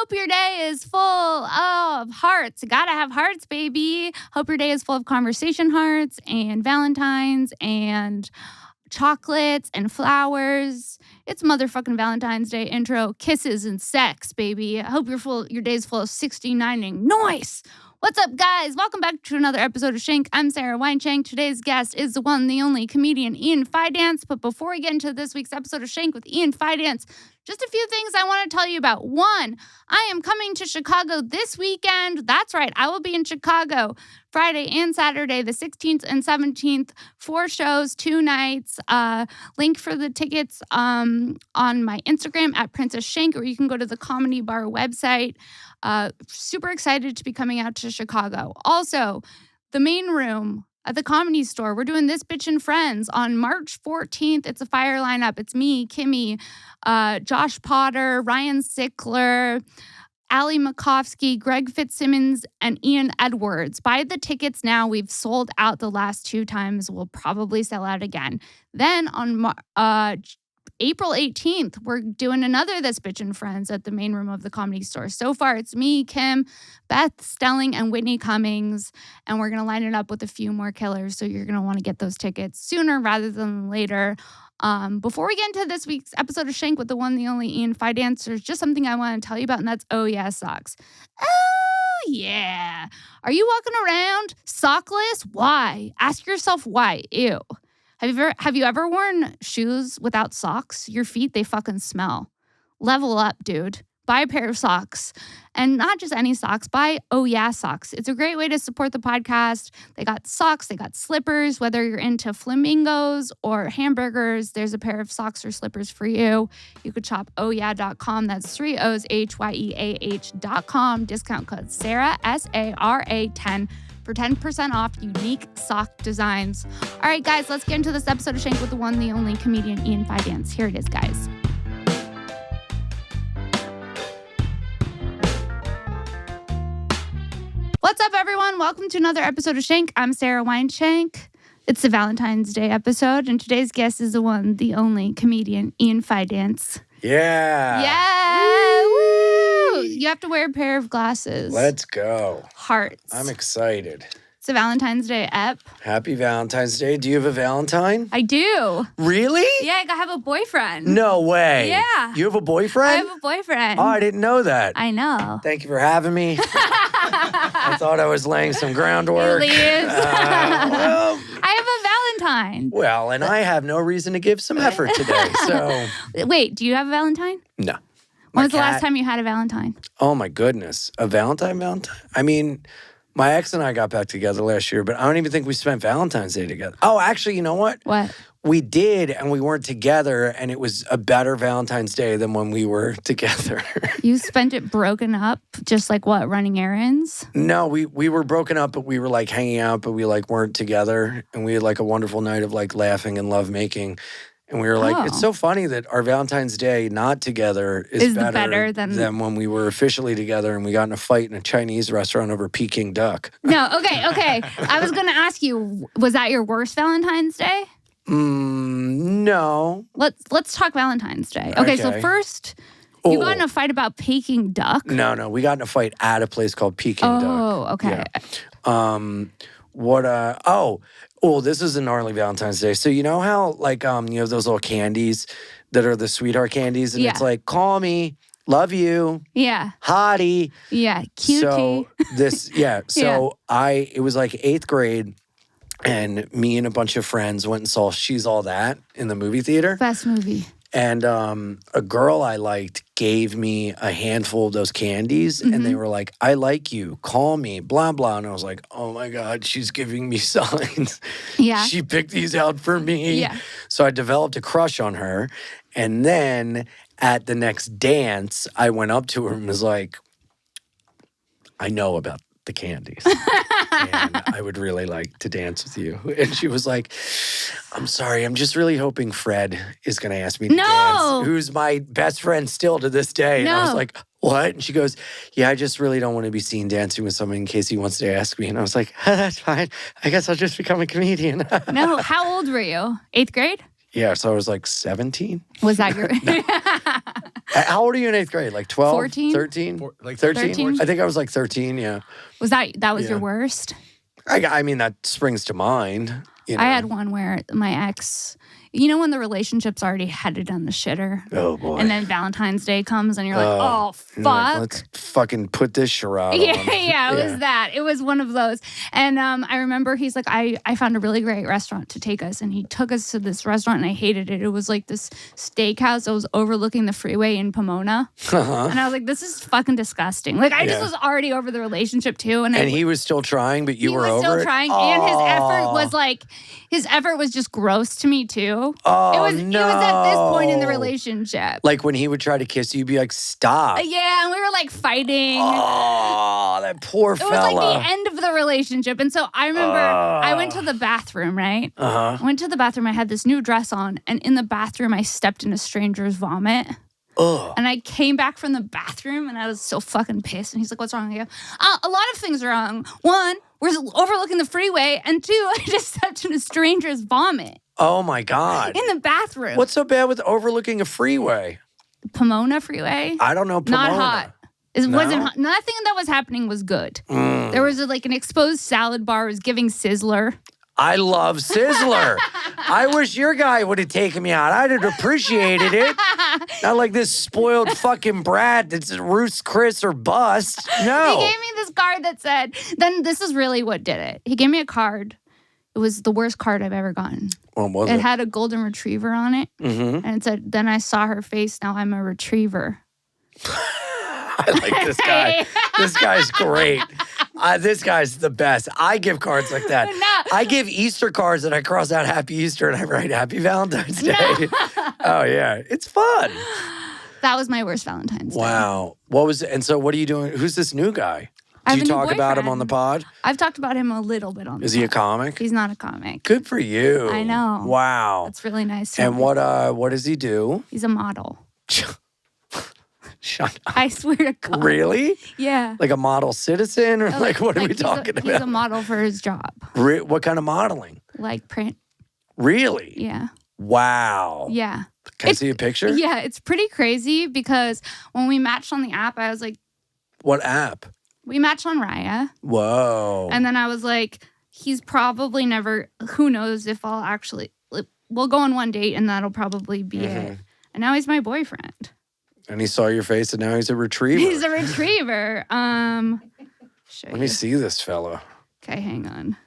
Hope your day is full of hearts. Gotta have hearts, baby. Hope your day is full of conversation hearts and Valentines and chocolates and flowers. It's motherfucking Valentine's Day intro. Kisses and sex, baby. I hope your day's full of 69ing. Nice! What's up, guys? Welcome back to another episode of Shank. I'm Sara Weinshenk. Today's guest is the one, the only comedian, Ian Fidance. But before we get into this week's episode of Shank with Ian Fidance, just a few things I want to tell you about. One, I am coming to Chicago this weekend. That's right. I will be in Chicago Friday and Saturday, the 16th and 17th. 4 shows, 2 nights. Link for the tickets on my Instagram at Princess Shank, or you can go to the Comedy Bar website. Super excited to be coming out to Chicago. Also, the main room at the Comedy Store, we're doing This Bitch and Friends on March 14th. It's a fire lineup. It's me, Kimmy, Josh Potter, Ryan Sickler, Ali Makovsky, Greg Fitzsimmons, and Ian Edwards. Buy the tickets now. We've sold out the last 2 times. We'll probably sell out again. Then on April 18th, we're doing another This Bitch and Friends at the main room of the Comedy Store. So far, it's me, Kim, Beth Stelling, and Whitney Cummings, and we're going to line it up with a few more killers, so you're going to want to get those tickets sooner rather than later. Before we get into this week's episode of Shank with the one, the only Ian Fidance, there's just something I want to tell you about, and that's Oooh Yeah Socks. Oh, yeah. Are you walking around sockless? Why? Ask yourself why. Ew. Have you ever worn shoes without socks? Your feet, they fucking smell. Level up, dude. Buy a pair of socks. And not just any socks, buy Oooh Yeah Socks. It's a great way to support the podcast. They got socks, they got slippers. Whether you're into flamingos or hamburgers, there's a pair of socks or slippers for you. You could shop oohyeah.com. That's 3 O's HYEAH.com. Discount code Sara, SARA 10 for 10% off unique sock designs. All right, guys, let's get into this episode of Shank with the one, the only comedian, Ian Fidance. Here it is, guys. What's up, everyone? Welcome to another episode of Shank. I'm Sara Weinshenk. It's the Valentine's Day episode, and today's guest is the one, the only comedian, Ian Fidance. Yeah. Yeah. Woo! You have to wear a pair of glasses. Let's go. Hearts. I'm excited. It's a Valentine's Day ep. Happy Valentine's Day. Do you have a Valentine? I do. Really? Yeah, I have a boyfriend. No way. Yeah. You have a boyfriend? I have a boyfriend. Oh, I didn't know that. I know. Thank you for having me. I thought I was laying some groundwork. He leaves. Well, I have a Valentine. Well, and I have no reason to give some effort today, so. Wait, do you have a Valentine? No. When was the last time you had a Valentine? Oh, my goodness. A Valentine? I mean, my ex and I got back together last year, but I don't even think we spent Valentine's Day together. Oh, actually, you know what? What? We did, and we weren't together, and it was a better Valentine's Day than when we were together. You spent it broken up, just like what, running errands? No, we were broken up, but we were like hanging out, but we like weren't together, and we had like a wonderful night of like laughing and lovemaking. And we were like, It's so funny that our Valentine's Day not together is better than when we were officially together and we got in a fight in a Chinese restaurant over Peking duck. No, okay. I was going to ask you, was that your worst Valentine's Day? No. Let's talk Valentine's Day. Okay, so first, you got in a fight about Peking duck? No, we got in a fight at a place called Peking duck. Oh, okay. Yeah. This is a gnarly Valentine's Day. So you know how like you have those little candies that are the sweetheart candies, and it's like, call me, love you, hottie, cutie. So it was like 8th grade, and me and a bunch of friends went and saw She's All That in the movie theater. Best movie. And a girl I liked gave me a handful of those candies, and they were like, I like you, call me, blah, blah. And I was like, oh my God, she's giving me signs. Yeah. She picked these out for me. Yeah. So I developed a crush on her. And then at the next dance, I went up to her and was like, I know about the candies. And I would really like to dance with you. And she was like, I'm sorry, I'm just really hoping Fred is going to ask me to dance, who's my best friend still to this day. And I was like, what? And she goes, yeah, I just really don't want to be seen dancing with someone in case he wants to ask me. And I was like, that's fine. I guess I'll just become a comedian. No, how old were you? 8th grade? Yeah, so I was like 17. Was that your How old are you in 8th grade? Like 12? 14? 13? Like 13? I think I was like 13, yeah. Was that was Yeah. your worst? I mean, that springs to mind. You know. I had one where my ex, you know when the relationship's already headed down the shitter? Oh, boy. And then Valentine's Day comes and you're like, oh, You're fuck. like, let's fucking put this charade Yeah, on. yeah, it was that. It was one of those. And I remember he's like, I found a really great restaurant to take us. And he took us to this restaurant and I hated it. It was like this steakhouse that was overlooking the freeway in Pomona. Uh-huh. And I was like, this is fucking disgusting. Like, I just was already over the relationship too. And He was still trying, but you were he was over still it? trying. And his effort was just gross to me too. Oh, It was at this point in the no. relationship. Like when he would try to kiss you, you'd be like, stop. Yeah, and we were like fighting. Oh, that poor It was fella. like the end of the relationship. And so I remember I went to the bathroom, right? Uh-huh. I went to the bathroom. I had this new dress on. And in the bathroom, I stepped in a stranger's vomit. Ugh. And I came back from the bathroom and I was so fucking pissed. And he's like, what's wrong? I go, a lot of things are wrong. One, we're overlooking the freeway. And two, I just stepped in a stranger's vomit Oh, my God. in the bathroom. What's so bad with overlooking a freeway? Pomona freeway? I don't know. Pomona. Not hot. It No? wasn't hot. Nothing that was happening was good. There was like an exposed salad bar. It was giving Sizzler. I love Sizzler. I wish your guy would have taken me out. I'd have appreciated it. Not like this spoiled fucking brat that's Ruth's Chris or bust. No. He gave me this card that said, then this is really what did it. He gave me a card. It was the worst card I've ever gotten. What was It it? had a golden retriever on it. Mm-hmm. And it said, then I saw her face. Now I'm a retriever. I like this guy. This guy's great. This guy's the best. I give cards like that. No. I give Easter cards and I cross out Happy Easter and I write Happy Valentine's Day. Oh, yeah. It's fun. That was my worst Valentine's Day. Wow. What was it? And so what are you doing? Who's this new guy? I Do have you a new talk about him on the boyfriend. pod? I've talked about him a little bit on the Is he a pod. comic? He's not a comic. Good for you. I know. Wow. That's really nice. And what does he do? He's a model. Shut up. I swear to God. Really? Yeah. Like a model citizen? Or like what are we talking He's a about? model for his job. What kind of modeling? Like print. Really? Yeah. Wow. Yeah. Can I see a picture? Yeah, it's pretty crazy because when we matched on the app, I was like, What app? we matched on Raya. Whoa. And then I was like, he's probably never, who knows if I'll actually, we'll go on one date and that'll probably be it. And now he's my boyfriend. And he saw your face and now he's a retriever. He's a retriever. Show Let you. me see this fellow. Okay, hang on.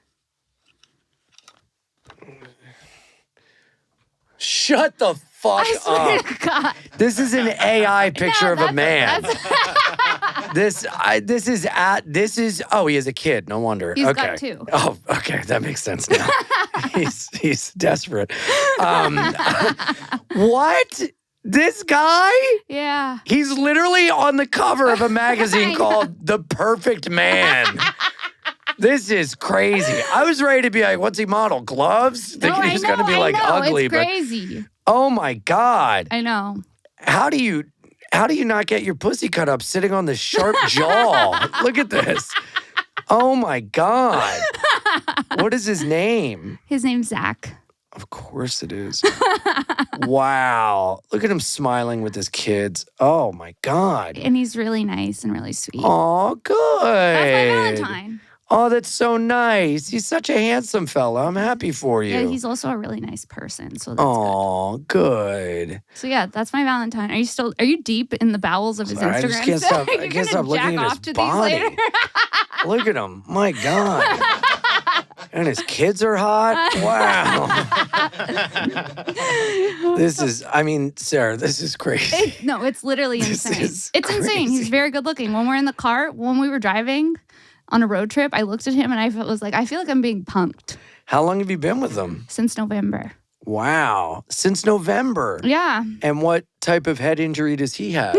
Shut the fuck I swear up. to God. This is an AI picture of a man. That's- This is he has a kid. No wonder. He's okay. got two. Oh, okay. That makes sense now. he's desperate. What? This guy? Yeah. He's literally on the cover of a I magazine know. called The Perfect Man. This is crazy. I was ready to be like, what's he model? Gloves? Thinking he was going to be like ugly, it's but crazy. oh my God. I know. How do you not get your pussy cut up sitting on this sharp jaw? Look at this. Oh my God. What is his name? His name's Zach. Of course it is. Wow. Look at him smiling with his kids. Oh my God. And he's really nice and really sweet. Oh, good. That's my Valentine. Oh, that's so nice. He's such a handsome fella. I'm happy for you. Yeah, he's also a really nice person. So that's Oh, good. good. So yeah, that's my Valentine. Are you deep in the bowels of his Sorry, Instagram? I just can't stop. You're I can't gonna stop looking jack at off his to these body. later? Look at him. My God. And his kids are hot. Wow. Sarah, this is crazy. No, it's literally This insane. is It's insane. crazy. He's very good looking. When we're in the car, when we were driving on a road trip, I looked at him and I was like, I feel like I'm being punked How long have you been with him? since November. Wow. Since November. Yeah. And what type of head injury does he have?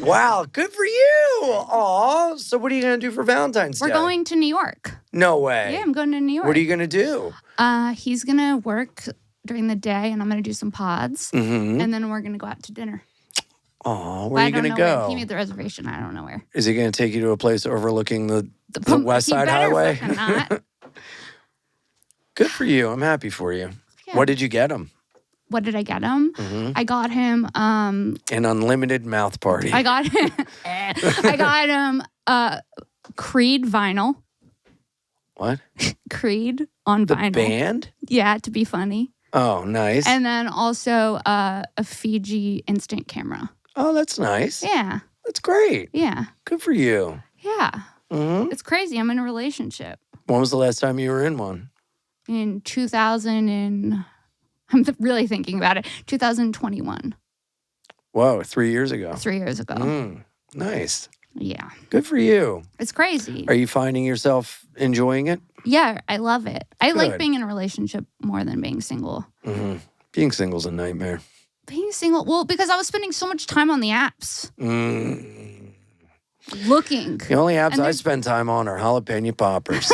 Wow, good for you. Aw. So what are you going to do for Valentine's We're Day? going to New York. No way. Yeah, I'm going to New York. What are you going to do? He's going to work during the day and I'm going to do some pods. Mm-hmm. And then we're going to go out to dinner. Aw, But where are I you don't going to know where. go? He made the reservation. I don't know where. Is he going to take you to a place overlooking the West He Side better Highway? fucking not. Good for you. I'm happy for you. Yeah. What did you get him? What did I get him? I got him An unlimited mouth party. I got him Creed vinyl. What? Creed on The vinyl. band? Yeah, to be funny. Oh, nice. And then also a Fiji instant camera. Oh, that's nice. Yeah. That's great. Yeah. Good for you. Yeah. Mm-hmm. It's crazy. I'm in a relationship. When was the last time you were in one? In 2000 and I'm really thinking about it. 2021. Whoa, 3 years ago. 3 years ago. Nice. Yeah. Good for you. It's crazy. Are you finding yourself enjoying it? Yeah, I love it. I like Good. being in a relationship more than being single. Being single's a nightmare. Being single, well, because I was spending so much time on the apps. Looking. The only apps I spend time on are jalapeno poppers.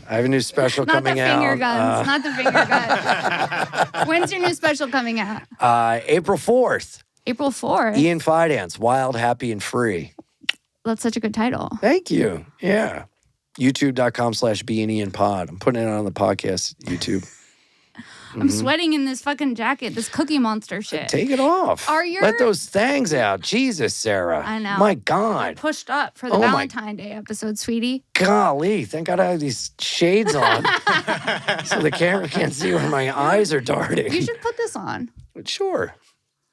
I have a new special coming out. Not the finger guns. When's your new special coming out? April 4th. April 4th. Ian Fidance, Wild, Happy, and Free. That's such a good title. Thank you. Yeah. YouTube.com/Bein Ian pod. I'm putting it on the podcast, YouTube. I'm sweating in this fucking jacket, this Cookie Monster shit. Take it off. Let those things out. Jesus, Sara. I know. My God. Pushed up for the Valentine Day episode, sweetie. Golly. Thank God I have these shades on so the camera can't see where my eyes are darting. You should put this on. Sure.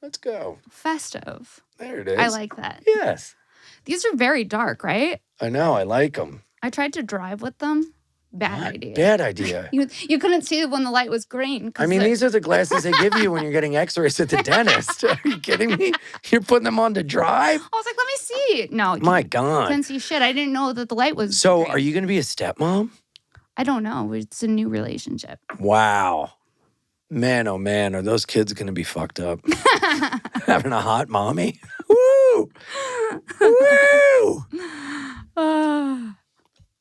Let's go. Festive. There it is. I like that. Yes. These are very dark, right? I know. I like them. I tried to drive with them. Bad idea. Bad idea. You couldn't see when the light was green. I mean, these are the glasses they give you when you're getting x-rays at the dentist. Are you kidding me? You're putting them on to drive? I was like, let me see. No. My God. Couldn't see shit. I didn't know that the light was So green. are you going to be a stepmom? I don't know. It's a new relationship. Wow. Man, oh man, are those kids going to be fucked up? Having a hot mommy? Woo! Woo!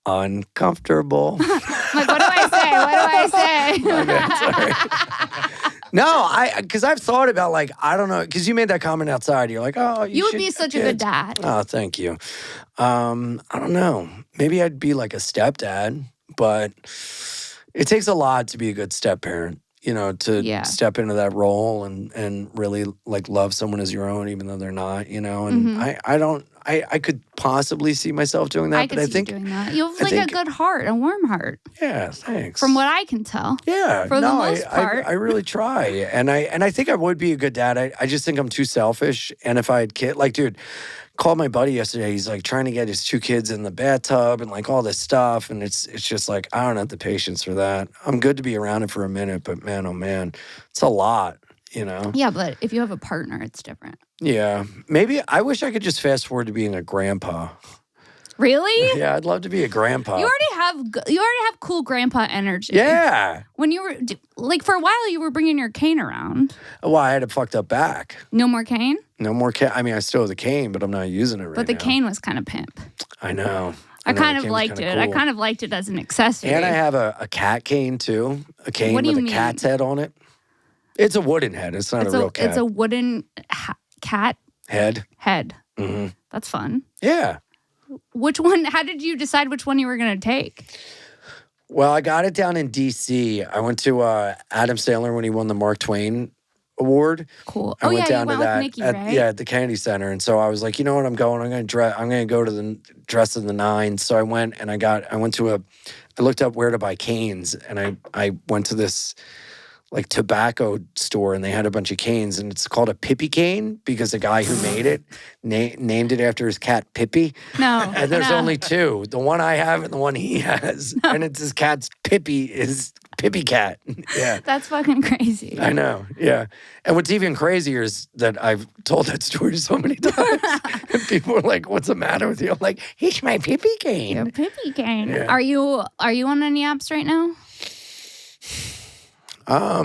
Uncomfortable. Like, what do I say? What do I say? No, because I've thought about, like, I don't know, because you made that comment outside. You're like, oh, you would be such a good dad. Oh, thank you. I don't know. Maybe I'd be like a stepdad, but it takes a lot to be a good step parent. You know, to step into that role and really like love someone as your own, even though they're not, you know. And I could possibly see myself doing that. I think doing that. You have like a good heart, a warm heart. Yeah, thanks. From what I can tell. Yeah. For the most part. I really try. And I think I would be a good dad. I just think I'm too selfish. And if I had kid, like, dude, called my buddy yesterday. He's like trying to get his 2 kids in the bathtub and like all this stuff. And it's just like, I don't have the patience for that. I'm good to be around it for a minute, but man, oh man, it's a lot, you know? Yeah, but if you have a partner, it's different. Yeah. Maybe I wish I could just fast forward to being a grandpa. Really? Yeah, I'd love to be a grandpa. You already have cool grandpa energy. Yeah. When you were like for a while, you were bringing your cane around. Well, I had a fucked up back. No more cane? No more cane. I mean, I still have the cane, but I'm not using it right now. But the cane was kind of pimp. I know. I kind of liked it. Cool. I kind of liked it as an accessory. And I have a cat cane too. A cane with a cat's head on it. It's a wooden head. It's not a real cat. It's a wooden cat head. Mm-hmm. That's fun. Yeah. Which one? How did you decide which one you were going to take? Well, I got it down in D.C. I went to Adam Sandler when he won the Mark Twain Award. Cool. I went down you to went that with Nikki, right? at the Kennedy Center, and so I was like, you know what, I'm going to go to the dress in the nines. So I went and I looked up where to buy canes, and I went to this like tobacco store, and they had a bunch of canes, and it's called a Pippi cane because the guy who made it named it after his cat Pippi. No. And there's only 2. The one I have and the one he has. No. And it's his cat's Pippi, his Pippi cat. Yeah. That's fucking crazy. I know. Yeah. And what's even crazier is that I've told that story so many times. And people are like, what's the matter with you? I'm like, he's my Pippi cane. Your Pippi cane. Yeah. Are you on any apps right now? I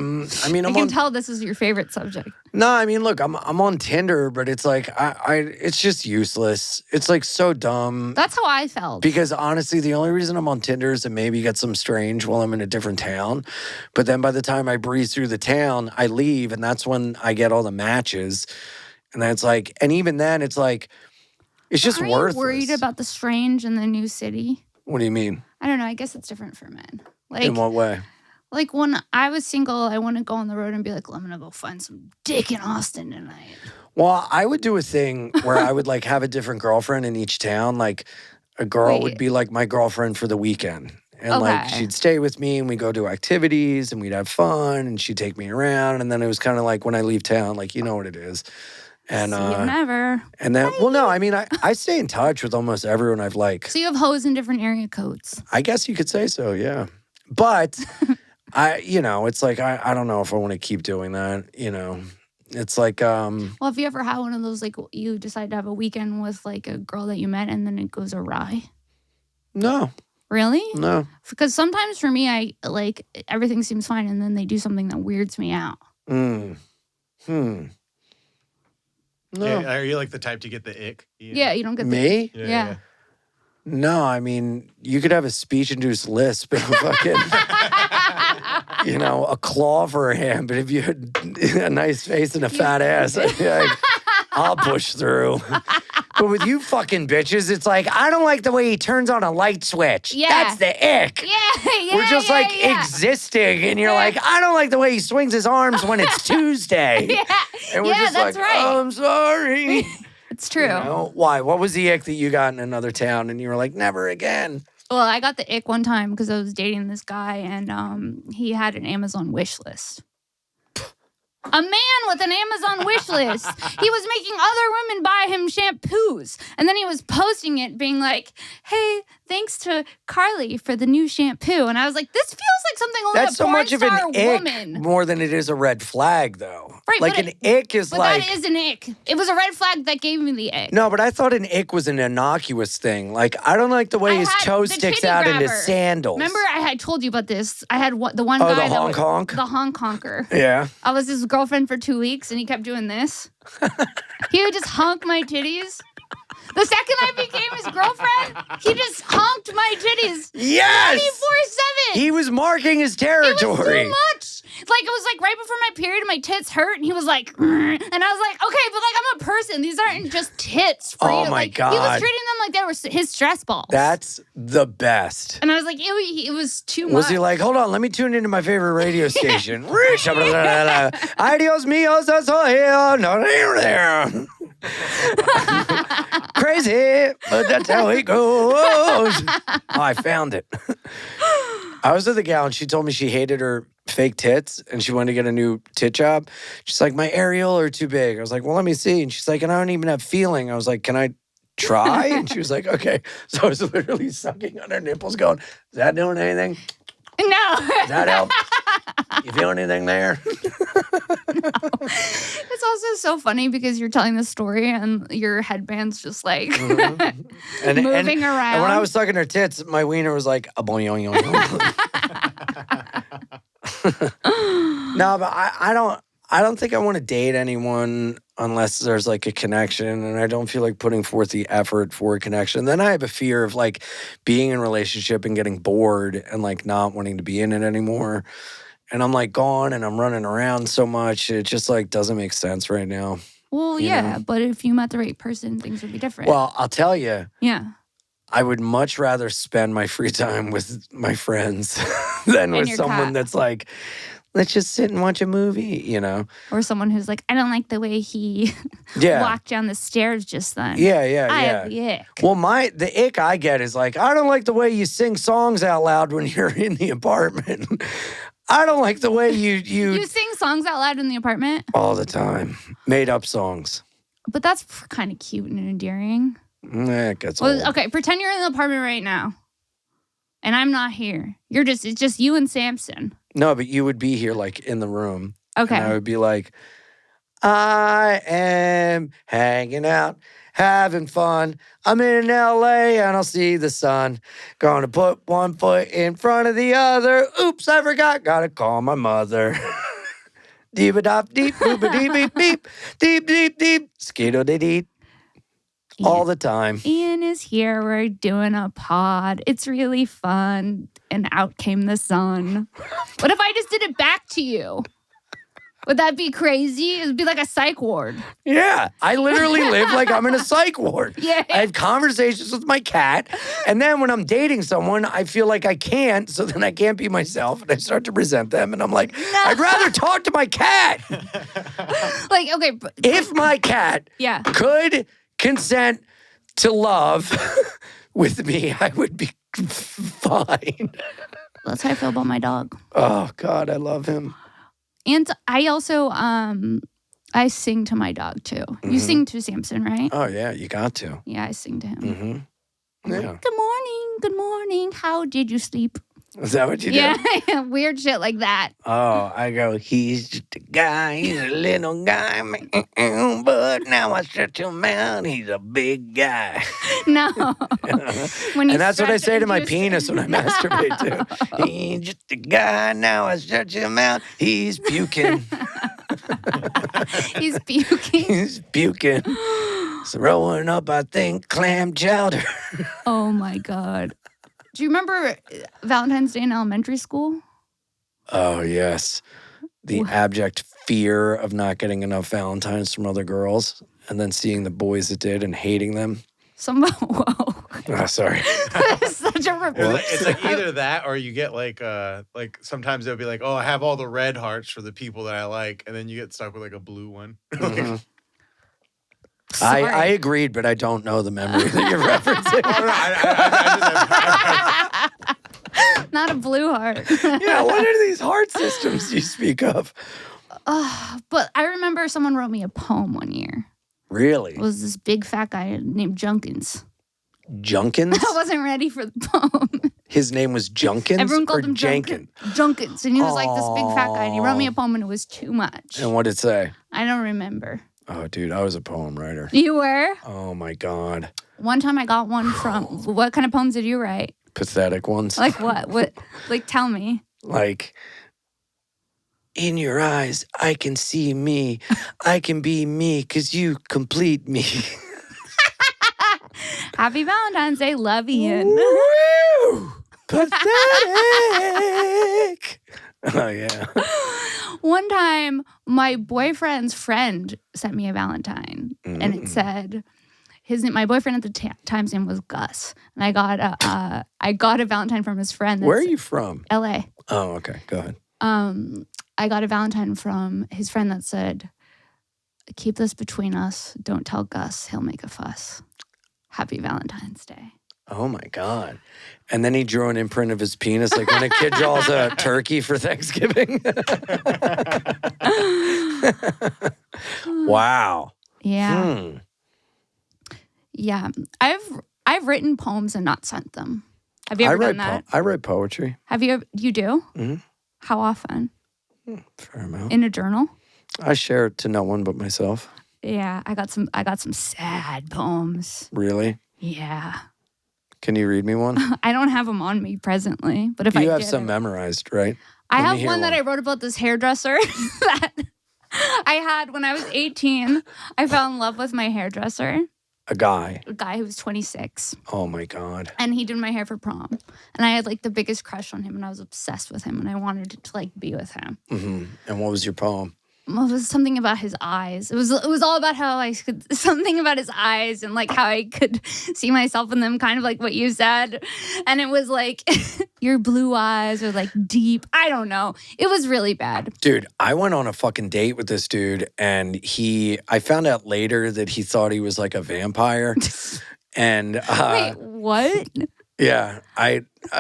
mean, I can tell this is your favorite subject. No, I mean, look, I'm on Tinder, but it's like it's just useless. It's like so dumb. That's how I felt. Because honestly, the only reason I'm on Tinder is to maybe get some strange while I'm in a different town. But then by the time I breeze through the town, I leave, and that's when I get all the matches. And then it's like, and even then, it's like, it's just worthless. Are you worried about the strange in the new city? What do you mean? I don't know. I guess it's different for men. Like, In what way? Like when I was single, I wouldn't go on the road and be like, well, I'm gonna go find some dick in Austin tonight. Well, I would do a thing where I would like have a different girlfriend in each town. Like a girl would be like my girlfriend for the weekend. And like she'd stay with me and we'd go do activities and we'd have fun and she'd take me around. And then it was kind of like when I leave town, like you know what it is. And see you never. And then well no, I mean I stay in touch with almost everyone I've like. So you have hoes in different area codes. I guess you could say so, yeah. But it's like I don't know if I want to keep doing that, It's like well, have you ever had one of those like you decide to have a weekend with like a girl that you met and then it goes awry? No. Really? No. Because sometimes for me, I like everything seems fine and then they do something that weirds me out. No. Yeah, are you like the type to get the ick? Ian? Yeah, you don't get me? Yeah. No, I mean, you could have a speech-induced lisp and a fucking, a claw for a hand, but if you had a nice face and a fat ass, I'd be like, I'll push through. But with you fucking bitches, it's like, I don't like the way he turns on a light switch. Yeah. That's the ick. Yeah. We're just existing, and you're like, I don't like the way he swings his arms when it's Tuesday. And we're just that's like, right. oh, I'm sorry. It's true. Why? What was the ick that you got in another town and you were like, never again? Well, I got the ick one time because I was dating this guy and he had an Amazon wish list. A man with an Amazon wish list. He was making other women buy him shampoos. And then he was posting it being like, hey, thanks to Carly for the new shampoo. And I was like, this feels like something only That's a so porn much of star an ick woman. more than it is a red flag, though. Right, like an ick is but like... that is an ick. It was a red flag that gave me the ick. No, but I thought an ick was an innocuous thing. Like, I don't like the way his toe sticks out in his sandals. Remember I had told you about this? I had the one guy that honk honk? The honk honker. Yeah. I was his girlfriend for 2 weeks and he kept doing this. He would just honk my titties. The second I became his girlfriend, he just honked my titties. Yes! 24/7. He was marking his territory. It was too much. Like, it was like right before my period and my tits hurt and he was like, and I was like, okay, but like I'm a person. These aren't just tits for you. Oh my God. He was treating them like they were his stress balls. That's the best. And I was like, it was too much. Was he like, hold on, let me tune into my favorite radio station. Adios míos, no, crazy, but that's how it goes. Oh, I found it. I was with a gal and she told me she hated her fake tits and she wanted to get a new tit job. She's like, my areola are too big. I was like, well, let me see. And she's like, and I don't even have feeling. I was like, can I try? And she was like, okay. So I was literally sucking on her nipples going, is that doing anything? No. Does that help? You feel anything there? No. It's also so funny because you're telling this story and your headband's just like moving around. And when I was sucking her tits, my wiener was like a boing. No, but I don't think I want to date anyone unless there's like a connection, and I don't feel like putting forth the effort for a connection. Then I have a fear of like being in a relationship and getting bored and like not wanting to be in it anymore. And I'm like gone and I'm running around so much. It just like doesn't make sense right now. Well, yeah, but if you met the right person, things would be different. Well, I'll tell you. Yeah. I would much rather spend my free time with my friends than with someone that's like, let's just sit and watch a movie, Or someone who's like, I don't like the way he walked down the stairs just then. Yeah. I have the ick. Well, the ick I get is like, I don't like the way you sing songs out loud when you're in the apartment. I don't like the way you sing songs out loud in the apartment? All the time. Made up songs. But that's kind of cute and endearing. It gets old. Okay, pretend you're in the apartment right now. And I'm not here. It's just you and Samson. No, but you would be here like in the room. Okay. And I would be like, I am hanging out, having fun. I'm in LA and I'll see the sun. Gonna put one foot in front of the other. Oops, I forgot. Gotta call my mother. Deep-a-dop, deep, boop-a-deep, beep, beep. Deep, deep, deep. Skittle-dee-dee. All the time. Ian is here. We're doing a pod. It's really fun. And out came the sun. What if I just did it back to you? Would that be crazy? It would be like a psych ward. Yeah, I literally live like I'm in a psych ward. Yeah. I have conversations with my cat, and then when I'm dating someone, I feel like I can't, so then I can't be myself, and I start to resent them, and I'm like, I'd rather talk to my cat. Like, okay. If my cat could consent to love with me, I would be fine. That's how I feel about my dog. Oh, God, I love him. And I also, I sing to my dog too. Mm-hmm. You sing to Samson, right? Oh, yeah, you got to. Yeah, I sing to him. Mm-hmm. Yeah. Like, good morning. How did you sleep? Is that what you do? Yeah, weird shit like that. Oh, I go, he's just a guy, he's a little guy, but now I stretch him out, he's a big guy. No. And that's what I say to my penis when I masturbate too. He's just a guy, now I stretch him out, he's puking. He's puking? He's puking. Throwing up, I think, clam chowder. Oh, my God. Do you remember Valentine's Day in elementary school? Oh, yes. The abject fear of not getting enough Valentines from other girls and then seeing the boys that did and hating them. Whoa. Oh, sorry. That's such a report. It's like either that or you get like sometimes they'll be like, oh, I have all the red hearts for the people that I like. And then you get stuck with like a blue one. Mm-hmm. I agreed, but I don't know the memory that you're referencing. Not a blue heart. Yeah, what are these heart systems you speak of? But I remember someone wrote me a poem one year. Really? It was this big fat guy named Junkins. Junkins? I wasn't ready for the poem. His name was Junkins? Everyone called him Jenkins? Junkins. And he was like this big fat guy. And he wrote me a poem and it was too much. And what did it say? I don't remember. Oh, dude, I was a poem writer. You were? Oh, my God. One time I got one from... What kind of poems did you write? Pathetic ones. Like what? What? Like, tell me. Like, in your eyes, I can see me. I can be me because you complete me. Happy Valentine's Day. Love, Ian. Woo! Pathetic. Oh, yeah. One time, my boyfriend's friend sent me a Valentine, and it said, my boyfriend at the time's name was Gus, and I got a Valentine from his friend. Where are you from? L.A. Oh, okay. Go ahead. I got a Valentine from his friend that said, "Keep this between us. Don't tell Gus. He'll make a fuss. Happy Valentine's Day." Oh, my God. And then he drew an imprint of his penis, like when a kid draws a turkey for Thanksgiving. Wow. Yeah. Yeah. I've written poems and not sent them. Have you ever done that? I write poetry. Have you? You do? Mm-hmm. How often? Fair amount. In a journal? I share it to no one but myself. Yeah, I got some sad poems. Really? Yeah. Can you read me one? I don't have them on me presently, but if you have some memorized, right? I have one that I wrote about this hairdresser that I had when I was 18. I fell in love with my hairdresser. A guy who was 26. Oh, my God. And he did my hair for prom. And I had like the biggest crush on him and I was obsessed with him and I wanted to like be with him. Mm-hmm. And what was your poem? Well, it was something about his eyes. It was all about how something about his eyes and like how I could see myself in them, kind of like what you said. And it was like, your blue eyes are like deep. I don't know. It was really bad. Dude, I went on a fucking date with this dude and I found out later that he thought he was like a vampire. And wait, what? Yeah,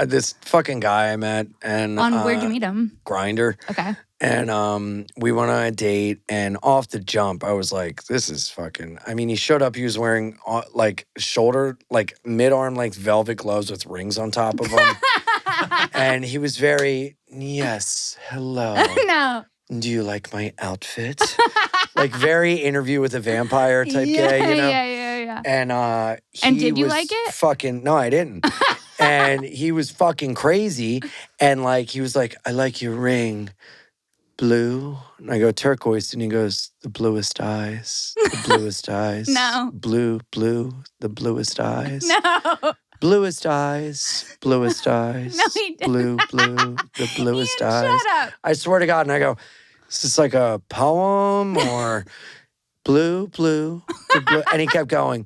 this fucking guy I met and where'd you meet him? Grindr. Okay. And we went on a date, and off the jump, I was like, this is fucking... I mean, he showed up, he was wearing, mid-arm length velvet gloves with rings on top of them. And he was very, yes, hello. No. Do you like my outfit? Like, very interview with a vampire type guy, you know? Yeah. And did you like it? No, I didn't. And he was fucking crazy. And, like, he was like, I like your ring. Blue? And I go, turquoise. And he goes, the bluest eyes. The bluest eyes. No. Blue, the bluest eyes. No. Bluest eyes. Bluest eyes. No, he didn't. Blue, the bluest Ian, eyes. shut up. I swear to God. And I go, Is this like a poem or blue, blue, blue? And he kept going.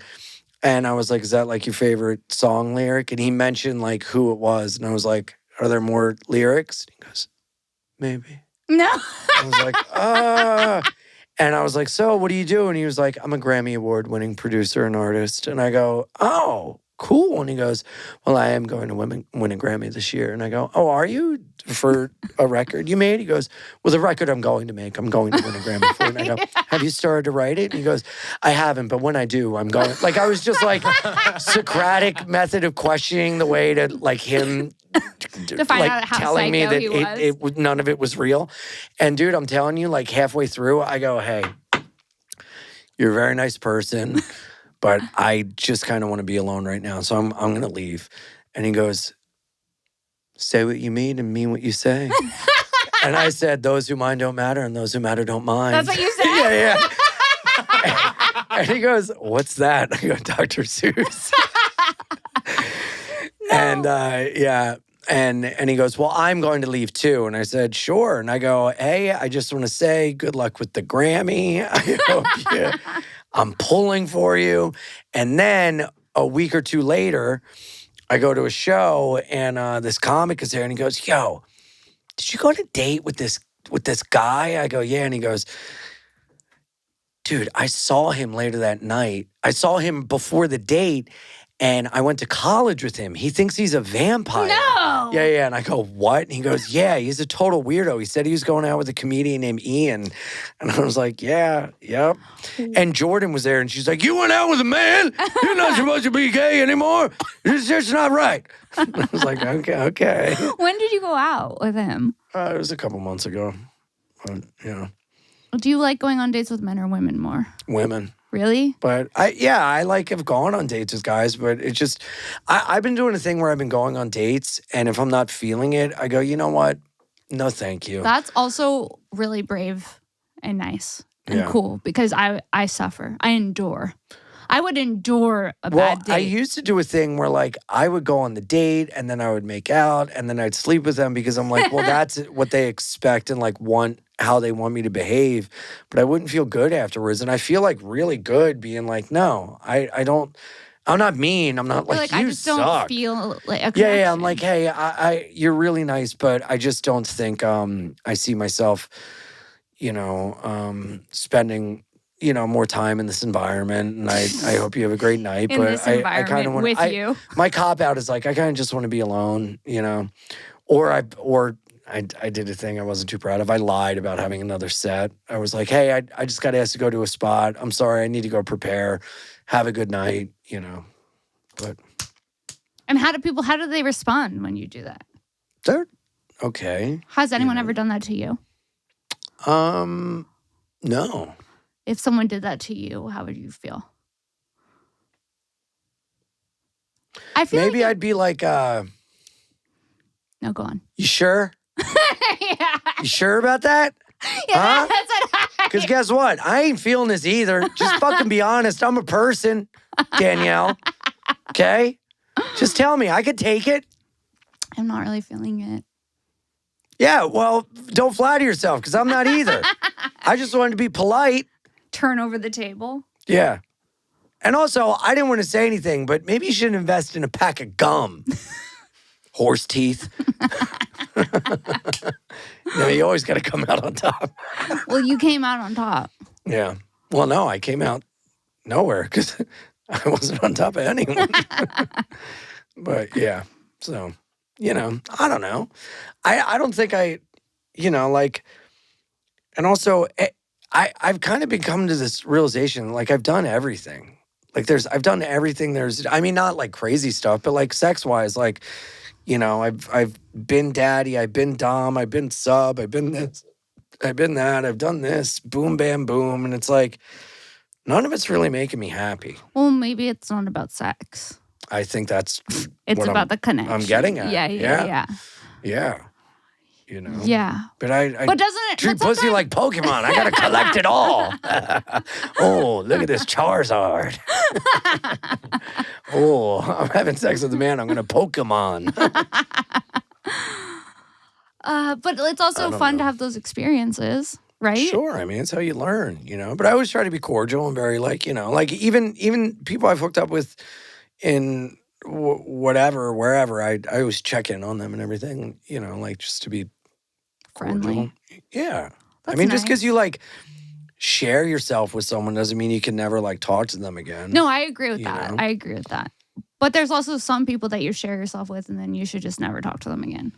And I was like, is that like your favorite song lyric? And he mentioned like who it was. And I was like, are there more lyrics? And he goes, maybe. No. I was like, And I was like, so what do you do? And he was like, I'm a Grammy Award winning producer and artist. And I go, oh, cool. And he goes, well, I am going to win a Grammy this year. And I go, oh, are you? For a record you made? He goes, well, the record I'm going to make, I'm going to win a Grammy for it. And I go, have you started to write it? And he goes, I haven't, but when I do, I'm going. Like, I was just like, Socratic method of questioning the way to like him to find like out how telling me psycho that he was. none of it was real. And dude, I'm telling you, like halfway through, I go, hey, you're a very nice person, but I just kind of want to be alone right now. So I'm going to leave. And he goes, say what you mean and mean what you say. And I said, those who mind don't matter and those who matter don't mind. That's what you said? Yeah. And he goes, what's that? I go, Dr. Seuss. No. And yeah. And he goes, well, I'm going to leave too. And I said, sure. And I go, hey, I just want to say good luck with the Grammy. I hope I'm pulling for you. And then a week or two later, I go to a show and this comic is there and he goes, yo, did you go on a date with this guy? I go, yeah. And he goes, dude, I saw him later that night. I saw him before the date and I went to college with him. He thinks he's a vampire. No. Yeah. And I go, what? And he goes, yeah, he's a total weirdo. He said he was going out with a comedian named Ian. And I was like, yeah, yep. And Jordan was there and she's like, you went out with a man? You're not supposed to be gay anymore. It's just not right. I was like, okay. When did you go out with him? It was a couple months ago. Do you like going on dates with men or women more? Women. Really? But I like have gone on dates with guys, but it's just, I've been doing a thing where I've been going on dates and if I'm not feeling it, I go, you know what? No, thank you. That's also really brave and nice and Yeah. cool because I suffer. I endure. I would endure a Well, bad date. I used to do a thing where like I would go on the date and then I would make out and then I'd sleep with them because I'm like, well, that's what they expect and like how they want me to behave. But I wouldn't feel good afterwards. And I feel like really good being like, no, I don't, I'm not mean. I'm not You're like, I you just suck. don't feel like a Yeah, connection. I'm like, hey, you're really nice, but I just don't think I see myself, spending, more time in this environment. And I hope you have a great night. in but this I kind environment of want with you. My cop out is like, I kind of just want to be alone, Or I did a thing I wasn't too proud of. I lied about having another set. I was like, hey, I just got asked to go to a spot. I'm sorry, I need to go prepare. Have a good night, But And how do they respond when you do that? they're okay. Has anyone ever done that to you? No. If someone did that to you, how would you feel? I feel Maybe like I'd be like, no, go on. you sure? Yeah. You sure about that? Yeah, Huh? that's what Because guess what? I ain't feeling this either. Just fucking be honest. I'm a person, Danielle. Okay? Just tell me. I could take it. I'm not really feeling it. Yeah, well, don't flatter yourself because I'm not either. I just wanted to be polite. Turn over the table. Yeah. And also, I didn't want to say anything, but maybe you should invest in a pack of gum. Horse teeth. You always got to come out on top. Well, you came out on top. Yeah. Well, no, I came out nowhere because I wasn't on top of anyone. But yeah, so, I don't know. I don't think and also I've kind of come to this realization, like I've done everything. Like I've done everything. Not like crazy stuff, but like sex-wise, like, I've been daddy, I've been dom, I've been sub, I've been this, I've been that, I've done this, boom, bam, boom. And it's like, none of it's really making me happy. Well, maybe it's not about sex. I think that's It's what about the connection. I'm getting at. Yeah. Yeah. Yeah. But I But doesn't it? treat but pussy sometimes- like Pokemon. I gotta collect it all. Oh, look at this Charizard. Oh, I'm having sex with a man. I'm gonna Pokemon. But it's also don't fun know. to have those experiences. right? Sure. I mean, it's how you learn, But I always try to be cordial and very like, like even people I've hooked up with in whatever, wherever, I always check in on them and everything, like just to be cordial. Friendly. Yeah. That's I mean, just because nice. you like share yourself with someone doesn't mean you can never like talk to them again. No, I agree with you that. know? I agree with that. But there's also some people that you share yourself with, and then you should just never talk to them again.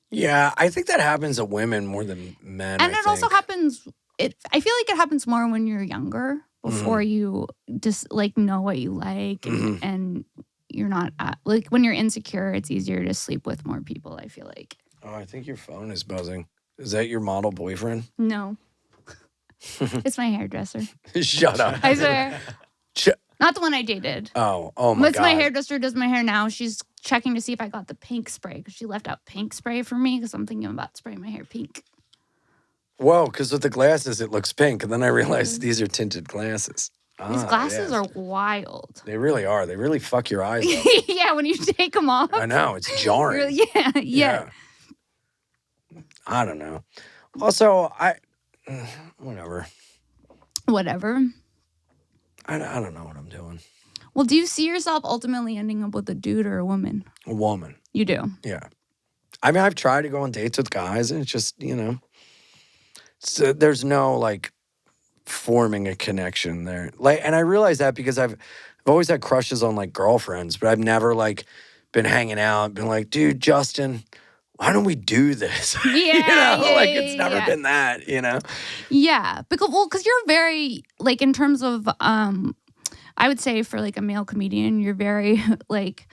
Yeah, I think that happens to women more than men. And it also happens. I feel like it happens more when you're younger, before you just like know what you like, and you're not like when you're insecure. It's easier to sleep with more people. I feel like. Oh, I think your phone is buzzing. Is that your model boyfriend? No, it's my hairdresser. Shut up. I swear. Not the one I dated. Oh my God. My hairdresser does my hair now. She's checking to see if I got the pink spray because she left out pink spray for me because I'm thinking about spraying my hair pink. Whoa, because with the glasses it looks pink, and then I realized these are tinted glasses. These glasses are wild. They really are. They really fuck your eyes up. Yeah, when you take them off. I know, it's jarring. Yeah. I don't know. Also, whatever. I don't know what I'm doing. Well, do you see yourself ultimately ending up with a dude or a woman? A woman. You do? Yeah. I mean, I've tried to go on dates with guys, and it's just, so there's no, like, forming a connection there. Like, and I realize that because I've always had crushes on, like, girlfriends, but I've never, like, been hanging out, been like, dude, Justin, why don't we do this? Yeah, it's never been that, Yeah, because you're very, like, in terms of, I would say for, like, a male comedian, you're very, like,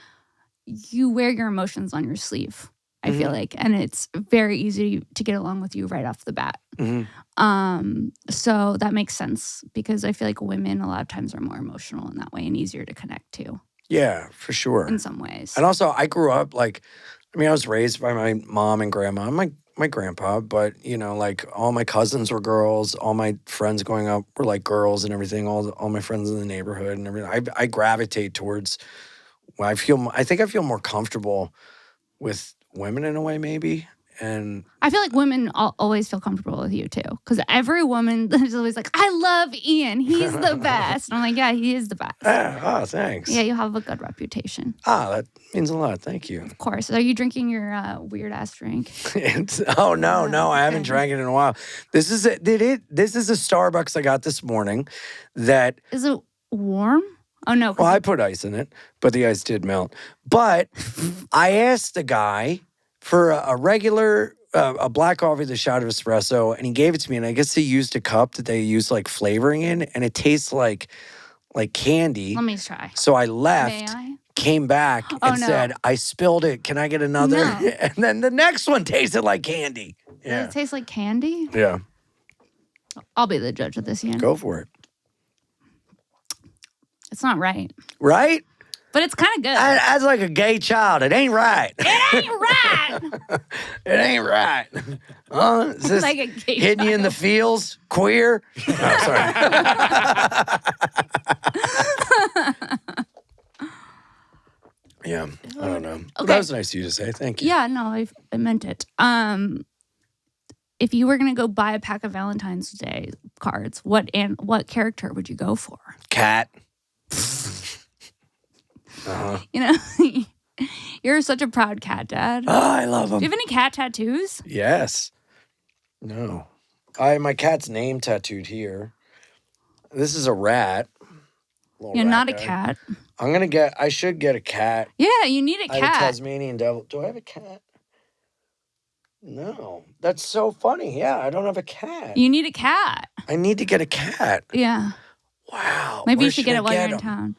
you wear your emotions on your sleeve, I feel like, and it's very easy to get along with you right off the bat. So that makes sense because I feel like women a lot of times are more emotional in that way and easier to connect to. Yeah, for sure. In some ways. And also, I grew up, like, I mean, I was raised by my mom and grandma and my grandpa, but, like, all my cousins were girls. All my friends growing up were, like, girls and everything. All my friends in the neighborhood and everything. I gravitate towards, I think I feel more comfortable with women in a way, maybe. And I feel like women always feel comfortable with you, too. Because every woman is always like, I love Ian. He's the best. And I'm like, yeah, he is the best. Oh, thanks. Yeah, you have a good reputation. That means a lot. Thank you. Of course. Are you drinking your weird-ass drink? No. I haven't drank it in a while. This is a Starbucks I got this morning that... Is it warm? Oh, no. Well, I put ice in it, but the ice did melt. But I asked the guy for a regular, a black coffee with a shot of espresso, and he gave it to me, and I guess he used a cup that they use, like, flavoring in, and it tastes like candy. Let me try. So I left, came back, and said, I spilled it. Can I get another? No. And then the next one tasted like candy. Yeah. Does it taste like candy? Yeah. I'll be the judge of this, Ian. Go for it. It's not right. Right? But it's kind of good. As like a gay child, it ain't right. It ain't right. It ain't right. Is this like a gay hitting child. you in the feels? Queer? Oh, sorry. Yeah, I don't know. Okay. That was nice of you to say. Thank you. Yeah, no, I meant it. If you were gonna go buy a pack of Valentine's Day cards, what character would you go for? Cat. You're such a proud cat dad. Oh, I love them. Do you have any cat tattoos? Yes. No. My cat's name tattooed here. This is a rat. You're not a cat. I should get a cat. Yeah, you need a cat. I have a Tasmanian devil. Do I have a cat? No. That's so funny. Yeah, I don't have a cat. You need a cat. I need to get a cat. Yeah. Wow. Maybe Where you should get it while you're in 'em? town.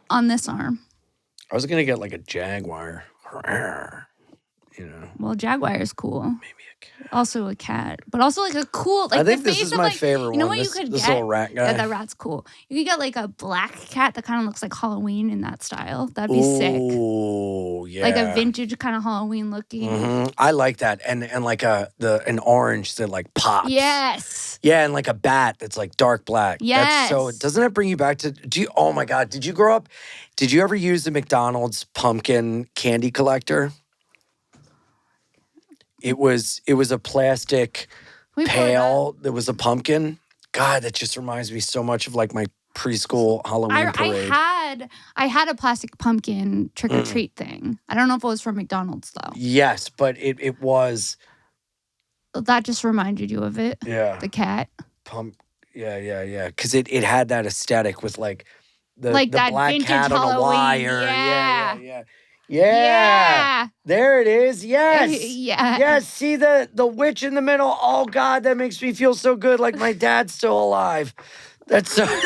On this arm. I was going to get like a jaguar. Well, jaguar is cool. Maybe a cat. Also a cat, but also like a cool. Like I think the this face is of, my like, favorite You know one. what This you could this get? little rat guy. Yeah, that rat's cool. You could get like a black cat that kind of looks like Halloween in that style. That'd be sick. Oh, yeah. Like a vintage kind of Halloween looking. Mm-hmm. I like that, and like an orange that like pops. Yes. Yeah, and like a bat that's like dark black. Yes. Doesn't it bring you back to? Oh my God! Did you grow up? Did you ever use the McDonald's pumpkin candy collector? It was a plastic Can we pull it up? pale. There was a pumpkin. God, that just reminds me so much of like my preschool Halloween parade. I had a plastic pumpkin trick or treat thing. I don't know if it was from McDonald's though. Yes, but it was. That just reminded you of it. Yeah. The cat. Yeah. Because it had that aesthetic with like the that black vintage cat on a Halloween. wire. Yeah. Yeah. There it is. Yes. Yeah. Yes. See the witch in the middle. Oh God, that makes me feel so good. Like my dad's still alive. That's so. Isn't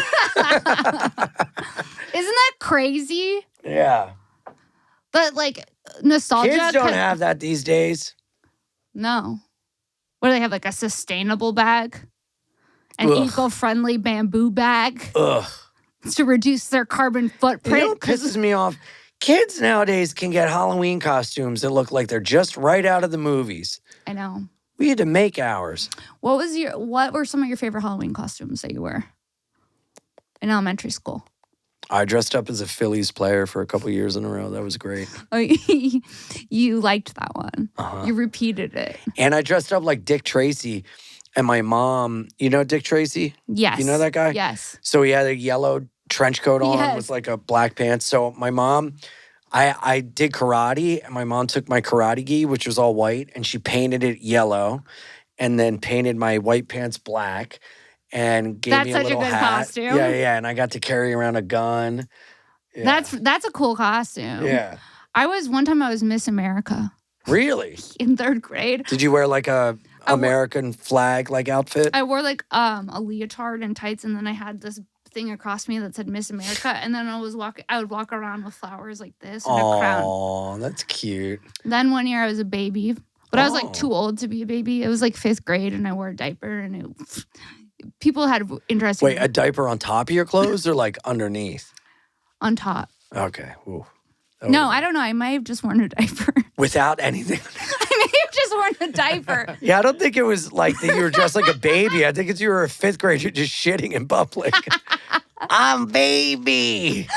that crazy? Yeah. But like nostalgia. Kids don't have that these days. No. What do they have? Like a sustainable bag? An Ugh. eco-friendly bamboo bag Ugh. to reduce their carbon footprint. You know what pisses me off? Kids nowadays can get Halloween costumes that look like they're just right out of the movies. I know. We had to make ours. What were some of your favorite Halloween costumes that you wore in elementary school? I dressed up as a Phillies player for a couple years in a row. That was great. Oh, you liked that one. Uh-huh. You repeated it. And I dressed up like Dick Tracy. And my mom, you know Dick Tracy? Yes. You know that guy? Yes. So he had a yellow trench coat on Yes. with like a black pants. So my mom, I did karate, and my mom took my karate gi, which was all white, and she painted it yellow, and then painted my white pants black, and gave That's me a such a little good hat. costume. Yeah. And I got to carry around a gun. Yeah. That's a cool costume. Yeah. One time I was Miss America Really? in 3rd grade. Did you wear like a I wore- American flag like outfit? I wore like a leotard and tights, and then I had this thing across me that said Miss America, and then I would walk around with flowers like this and a crown. Oh, that's cute. Then one year I was a baby, but I was like Oh. too old to be a baby. It was like 5th grade, and I wore a diaper, and people had interesting. Wait, a diaper on top of your clothes or like underneath? On top. Okay. Ooh. No, I don't know. I might have just worn a diaper. Without anything. I may have just worn a diaper. Yeah, I don't think it was like that you were dressed like a baby. I think it's you were a 5th grader just shitting in public. I'm baby.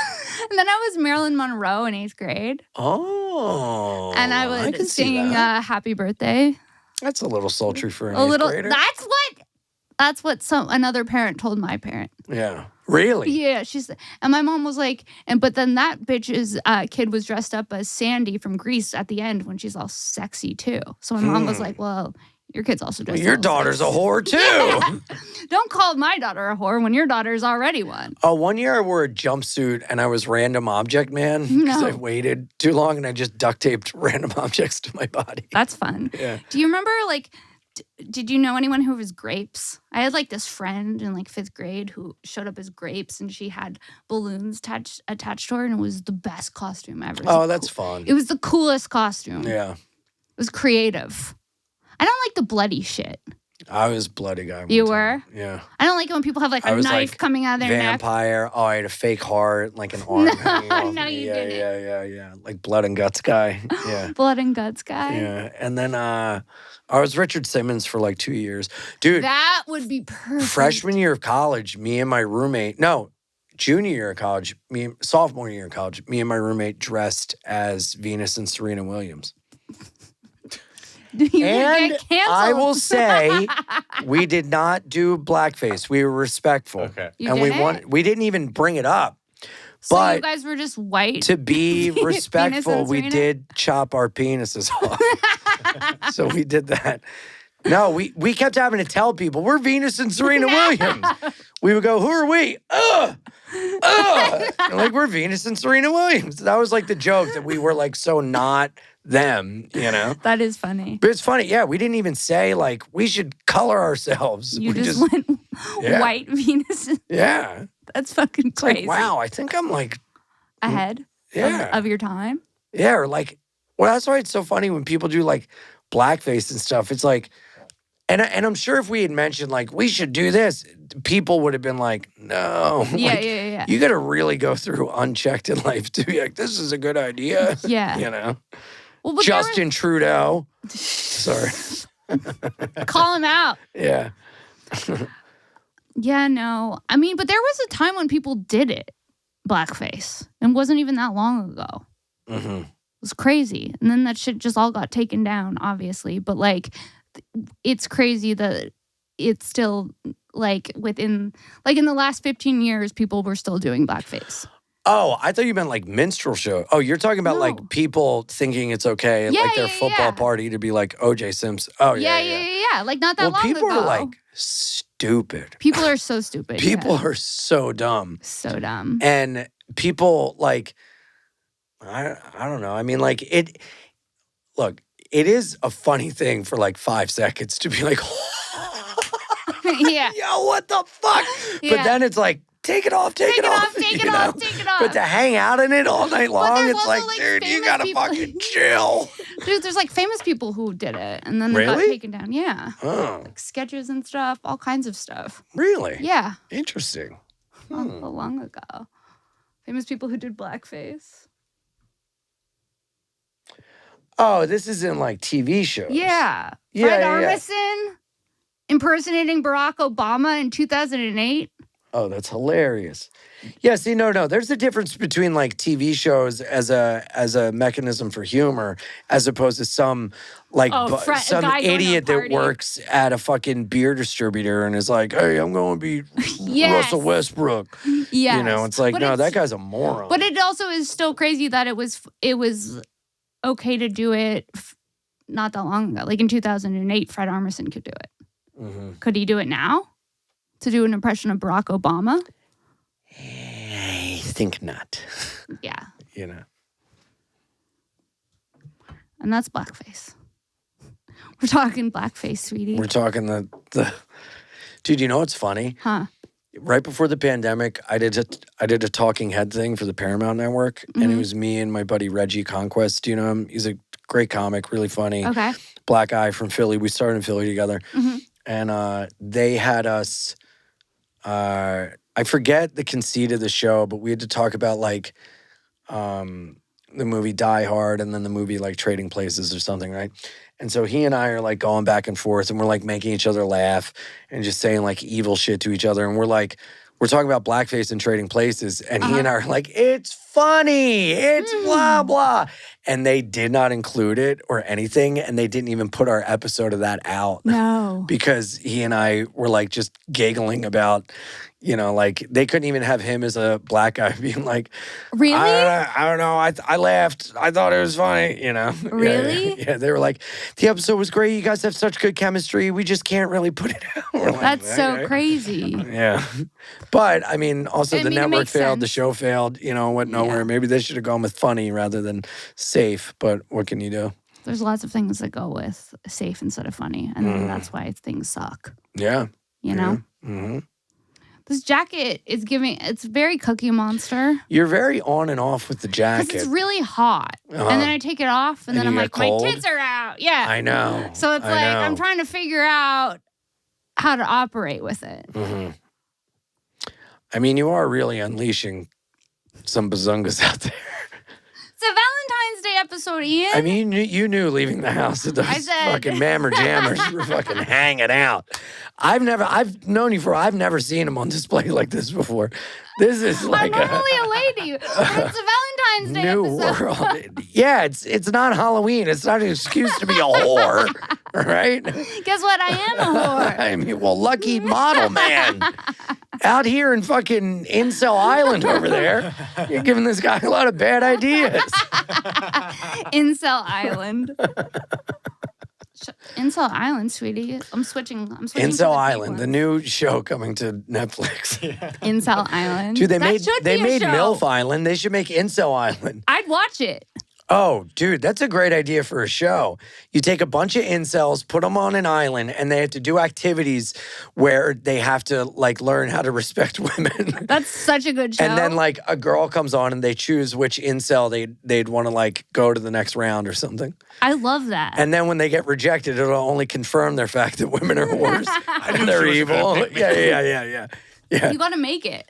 And then I was Marilyn Monroe in 8th grade. Oh. And I can would see sing that. Happy Birthday. That's a little sultry for an A 8th little. grader. That's what another parent told my parent. Yeah. Really? Yeah, and my mom was like, but then that bitch's kid was dressed up as Sandy from Grease at the end when she's all sexy too. So my mom was like, well, your kid's also dressed Your up as daughter's a sexy. whore too. Yeah. Don't call my daughter a whore when your daughter's already one. Oh, one year I wore a jumpsuit and I was random object man because No. I waited too long and I just duct taped random objects to my body. That's fun. Yeah. Do you remember did you know anyone who was grapes? I had like this friend in like 5th grade who showed up as grapes, and she had balloons attached to her, and it was the best costume ever. It was Oh, the that's fun. It was the coolest costume. Yeah. It was creative. I don't like the bloody shit. I was a bloody guy. You one were? time. Yeah. I don't like it when people have like I a was, knife like, coming out of their neck. Vampire. Oh, I had a fake heart, like an arm hanging off No, me. you Yeah, didn't. yeah. Like blood and guts guy. Yeah. Blood and guts guy. Yeah. And then I was Richard Simmons for like 2 years. Dude, That would be perfect. freshman year of college, me and my roommate, no, junior year of college, sophomore year of college, me and my roommate dressed as Venus and Serena Williams. You And would get canceled. I will say, we did not do blackface. We were respectful. Okay. You And didn't? we didn't even bring it up. So but you guys were just white. to be Venus respectful, and we Serena? did chop our penises off. So we did that. No, we kept having to tell people, we're Venus and Serena Williams. We would go, who are we? And like, we're Venus and Serena Williams. That was like the joke that we were like so not them, you know? That is funny. But it's funny, yeah, we didn't even say like, we should color ourselves. You We just went Yeah. white Venus. Yeah. That's fucking It's like, crazy. wow, I think I'm like, Ahead yeah. of your time. Yeah, or like, well, that's why it's so funny when people do like blackface and stuff. It's like, and I'm sure if we had mentioned like we should do this, people would have been like, no, Yeah, like, yeah. you got to really go through unchecked in life to be like, this is a good idea. Yeah. You know, Well, but Justin Trudeau. Sorry. call him out. Yeah. Yeah, no. I mean, but there was a time when people did it, blackface. It wasn't even that long ago. Mm-hmm. It was crazy. And then that shit just all got taken down, obviously. But like, it's crazy that it's still like in the last 15 years, people were still doing blackface. Oh, I thought you meant like minstrel show. Oh, you're talking about like people thinking it's okay at like their football party to be like O.J. Simpson. Oh, yeah. Like not that long ago. People are like stupid. People are so stupid. People are so dumb. So dumb. And people like, I don't know. I mean, like look, it is a funny thing for like 5 seconds to be like, yeah. Yo, what the fuck? Yeah. But then it's like, take it off. Take it off. But to hang out in it all night long, it's like, dude, you gotta fucking chill. Dude, there's like famous people who did it and then they got taken down. Yeah. Oh. Like sketches and stuff, all kinds of stuff. Really? Yeah. Interesting. Not so long ago. Famous people who did blackface. Oh, this is in like TV shows. Yeah. Fred Armisen impersonating Barack Obama in 2008. Oh, that's hilarious. Yeah, see, no. There's a difference between like TV shows as a mechanism for humor as opposed to some like some idiot that works at a fucking beer distributor and is like, hey, I'm going to be Russell Westbrook. Yeah. You know, it's like, no, that guy's a moron. But it also is still crazy that it was okay to do it not that long ago. Like in 2008, Fred Armisen could do it. Mm-hmm. Could he do it now? To do an impression of Barack Obama? I think not. Yeah. You know. And that's blackface. We're talking blackface, sweetie. We're talking the Dude, you know what's funny? Huh. Right before the pandemic, I did a talking head thing for the Paramount Network, and it was me and my buddy Reggie Conquest. Do you know him? He's a great comic, really funny. Okay. Black guy from Philly. We started in Philly together. Mm-hmm. And they had us, I forget the conceit of the show, but we had to talk about like the movie Die Hard and then the movie like Trading Places or something, right? And so he and I are like going back and forth and we're like making each other laugh and just saying like evil shit to each other. And we're talking about blackface and Trading Places. And he and I are like, it's funny. It's blah, blah. And they did not include it or anything. And they didn't even put our episode of that out. No. Because he and I were like just giggling about, you know, like they couldn't even have him as a black guy being like, really? I don't know. I laughed. I thought it was funny, you know. Really? Yeah. They were like, the episode was great. You guys have such good chemistry. We just can't really put it out. Like, that's so crazy. Yeah. But I mean, also the network failed, the show failed, you know, went nowhere. Yeah. Maybe they should have gone with funny rather than safe. But what can you do? There's lots of things that go with safe instead of funny. And that's why things suck. Yeah. You know? Mm-hmm. This jacket is it's very Cookie Monster. You're very on and off with the jacket. Because it's really hot. And then I take it off and then I'm like, cold? My tits are out. Yeah. I know. So it's I'm trying to figure out how to operate with it. Mm-hmm. I mean, you are really unleashing some bazungas out there. It's a Valentine's Day episode, Ian. I mean, you knew leaving the house that those fucking mammer jammers were fucking hanging out. I've never seen them on display like this before. This is like I'm normally a lady, but it's a Valentine's Day new episode. World. Yeah, it's not Halloween. It's not an excuse to be a whore, right? Guess what? I am a whore. I mean, well, lucky model man. Out here in fucking Incel Island over there, you're giving this guy a lot of bad ideas. Incel Island. Incel Island, sweetie. I'm switching. Incel Island, the new show coming to Netflix. Yeah. Incel Island. Dude, they made MILF Island. They should make Incel Island. I'd watch it. Oh, dude, that's a great idea for a show. You take a bunch of incels, put them on an island, and they have to do activities where they have to, like, learn how to respect women. That's such a good show. And then, like, a girl comes on and they choose which incel they'd want to, like, go to the next round or something. I love that. And then when they get rejected, it'll only confirm their fact that women are whores and they're evil. Yeah. You got to make it.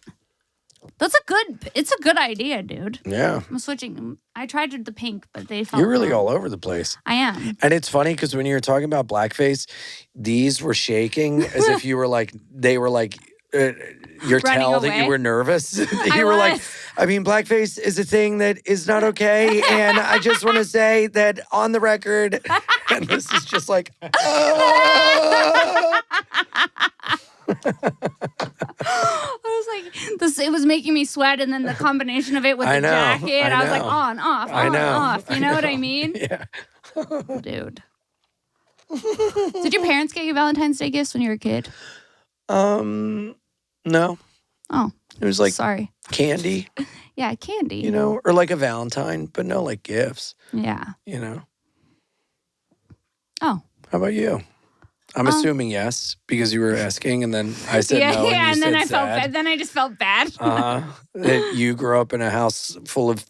It's a good idea, dude. Yeah. I'm switching. I tried the pink, but they felt You're really all over the place. I am. And it's funny because when you were talking about blackface, these were shaking as if you were like, they were like, your tell that you were nervous. You were like, I mean, blackface is a thing that is not okay. And I just want to say that on the record, and this is just like, I was like, this. It was making me sweat, and then the combination of it with the jacket, I was like, on, off, on, off. You know what I mean? Yeah. Dude. Did your parents get you Valentine's Day gifts when you were a kid? No. Oh. It was like sorry. Candy. Yeah, candy. You know, or like a Valentine, but no like gifts. Yeah. You know. Oh. How about you? I'm assuming yes, because you were asking, and then I said no. And then I sad. felt bad. Then I just felt bad. That you grew up in a house full of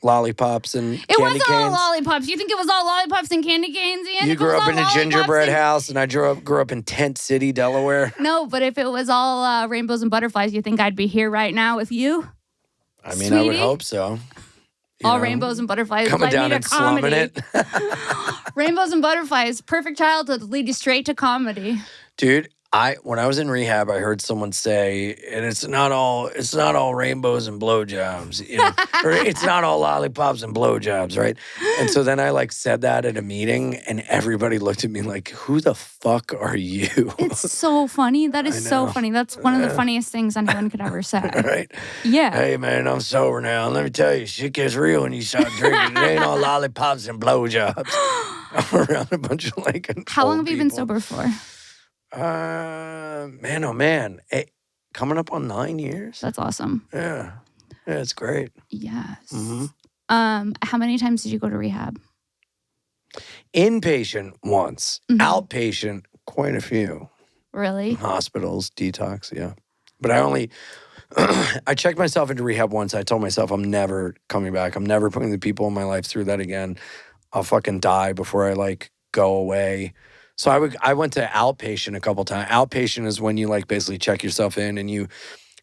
lollipops and it candy wasn't canes. all lollipops. You think it was all lollipops and candy canes, Ian? You grew up in a gingerbread house, and I grew up in Tent City, Delaware. No, but if it was all rainbows and butterflies, you think I'd be here right now with you? I mean, Sweetie? I would hope so. All rainbows and butterflies. Coming down and slumming it. Rainbows and butterflies. Perfect childhood lead you straight to comedy. Dude, when I was in rehab, I heard someone say, and it's not all rainbows and blowjobs, you know, or it's not all lollipops and blowjobs, right? And so then I like said that at a meeting, and everybody looked at me like, "Who the fuck are you?" It's so funny. That is so funny. That's one of the funniest things anyone could ever say. Right? Yeah. Hey man, I'm sober now. And let me tell you, shit gets real when you start drinking. It ain't all lollipops and blowjobs. I'm around a bunch of like. How long have you been sober for? Man, oh man. Hey, coming up on 9 years. That's awesome. Yeah. Yeah, it's great. Yes. Mm-hmm. How many times did you go to rehab? Inpatient once. Mm-hmm. Outpatient, quite a few. Really? Hospitals, detox, yeah. But I checked myself into rehab once. I told myself I'm never coming back. I'm never putting the people in my life through that again. I'll fucking die before I like go away. So I went to outpatient a couple times. Outpatient is when you like basically check yourself in and you